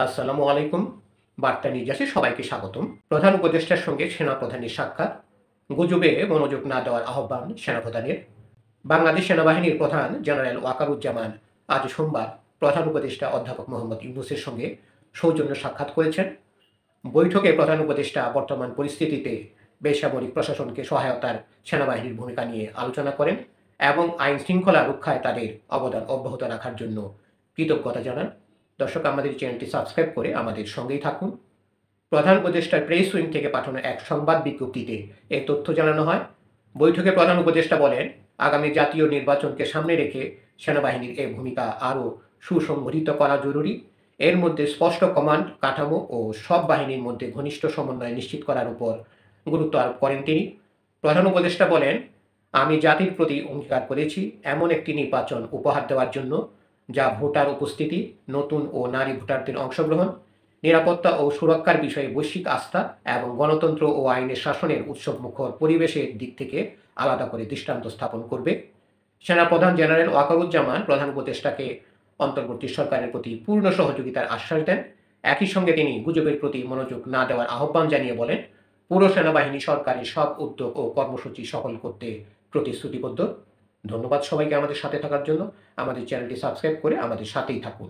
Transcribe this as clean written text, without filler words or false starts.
আসসালামু আলাইকুম। বার্তা নির্যাসে সবাইকে স্বাগতম। প্রধান উপদেষ্টার সঙ্গে সেনাপ্রধানের সাক্ষাৎ, গুজবে মনোযোগ না দেওয়ার আহ্বান সেনাপ্রধানের। বাংলাদেশ সেনাবাহিনীর প্রধান জেনারেল ওয়াকারুজ্জামান আজ সোমবার প্রধান উপদেষ্টা অধ্যাপক মোহাম্মদ ইউনূসের সঙ্গে সৌজন্য সাক্ষাৎ করেছেন। বৈঠকে প্রধান উপদেষ্টা বর্তমান পরিস্থিতিতে বেসামরিক প্রশাসনকে সহায়তার সেনাবাহিনীর ভূমিকা নিয়ে আলোচনা করেন এবং আইন শৃঙ্খলা রক্ষায় তাদের অবদান অব্যাহত রাখার জন্য কৃতজ্ঞতা জানান। দর্শক, আমাদের চ্যানেলটি সাবস্ক্রাইব করে আমাদের সঙ্গেই থাকুন। প্রধান উপদেষ্টার প্রেস উইং থেকে পাঠানো এক সংবাদ বিজ্ঞপ্তিতে এই তথ্য জানানো হয়। বৈঠকে প্রধান উপদেষ্টা বলেন, আগামী জাতীয় নির্বাচনকে সামনে রেখে সেনাবাহিনীর এই ভূমিকা আরও সুসংগঠিত করা জরুরি। এর মধ্যে স্পষ্ট কমান্ড কাঠামো ও সব বাহিনীর মধ্যে ঘনিষ্ঠ সমন্বয় নিশ্চিত করার উপর গুরুত্ব আরোপ করেন তিনি। প্রধান উপদেষ্টা বলেন, আমি জাতির প্রতি অঙ্গীকার করেছি এমন একটি নির্বাচন উপহার দেওয়ার জন্য যা ভোটার উপস্থিতি, নতুন ও নারী ভোটারদের অংশগ্রহণ, নিরাপত্তা ও সুরক্ষার বিষয়ে বৈশ্বিক আস্থা এবং গণতন্ত্র ও আইনের শাসনের উৎসবমুখর পরিবেশের দিক থেকে আলাদা করে দৃষ্টান্ত স্থাপন করবে। সেনাপ্রধান জেনারেল ওয়াকারুজ্জামান প্রধান উপদেষ্টাকে অন্তর্বর্তী সরকারের প্রতি পূর্ণ সহযোগিতার আশ্বাস দেন। একই সঙ্গে তিনি গুজবের প্রতি মনোযোগ না দেওয়ার আহ্বান জানিয়ে বলেন, পুরো সেনাবাহিনী সরকারের সব উদ্যোগ ও কর্মসূচি সফল করতে প্রতিশ্রুতিবদ্ধ। ধন্যবাদ সবাইকে আমাদের সাথে থাকার জন্য। আমাদের চ্যানেলটি সাবস্ক্রাইব করে আমাদের সাথেই থাকুন।